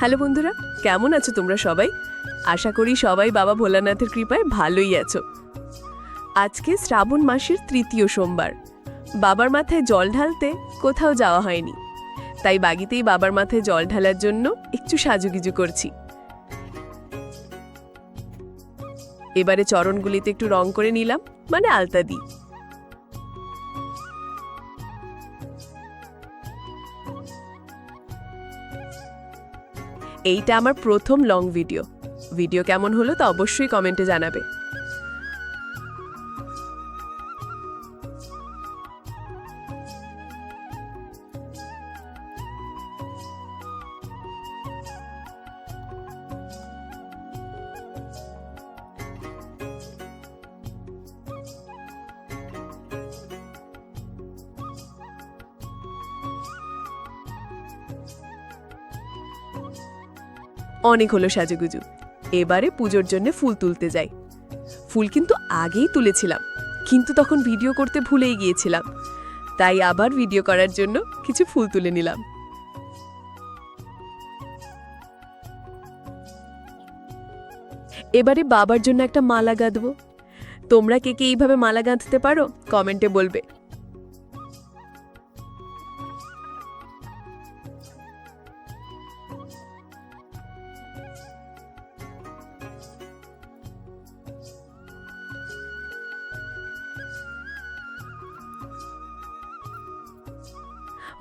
Hello বন্ধুরা, কেমন আছো তোমরা সবাই? আশা করি সবাই বাবা ভোলানাথের কৃপায় ভালোই আছো। আজকে শ্রাবণ মাসের তৃতীয় সোমবার। বাবার মাথায় জল ঢালতে কোথাও যাওয়া হয়নি, তাই বাগিতেই বাবার মাথায় জল ঢালার জন্য একটু সাজুগুজু করছি। এবারে চরণগুলিতে একটু রং করে নিলাম, মানে আলতা দিই। এইটা আমার প্রথম লং ভিডিও কেমন হলো তা অবশ্যই কমেন্টে জানাবে। অনেক হলো সাজুগুজু, এবারে পুজোর জন্য ফুল তুলতে যাই। ফুল কিন্তু আগেই তুলেছিলাম, কিন্তু তখন ভিডিও করতে ভুলেই গিয়েছিলাম, তাই আবার ভিডিও করার জন্য কিছু ফুল তুলে নিলাম। এবারে বাবার জন্য একটা মালা গাঁথব। তোমরা কে কে এইভাবে মালা গাঁথতে পারো কমেন্টে বলবে।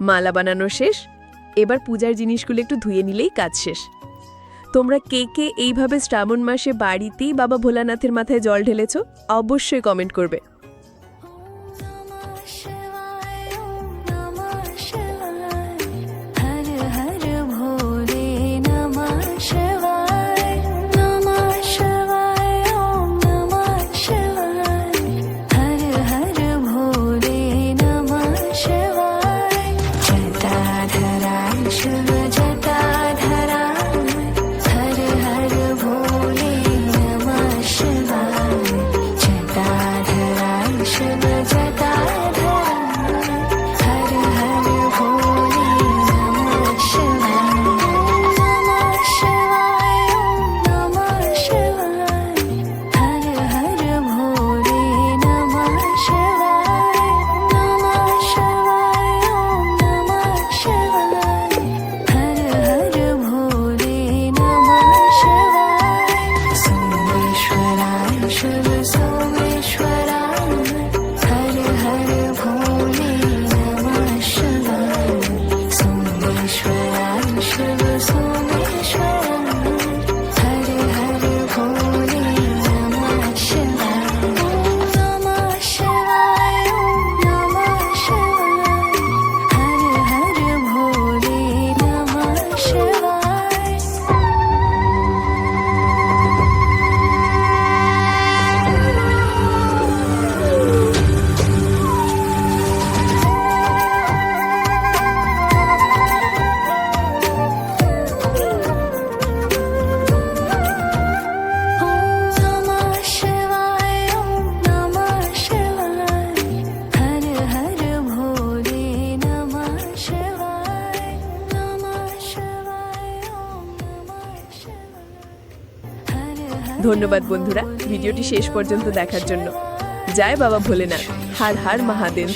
মালা বানানো শেষ, এবার পূজার জিনিসগুলো একটু ধুয়ে নিলেই কাজ শেষ। তোমরা কে কে এইভাবে শ্রাবণ মাসে বাড়িতেই বাবা ভোলানাথের মাথায় জল ঢেলেছ অবশ্যই কমেন্ট করবে। ধন্যবাদ বন্ধুরা ভিডিওটি শেষ পর্যন্ত দেখার জন্য। জয় বাবা ভোলেনাথ, হর হর মহাদেব।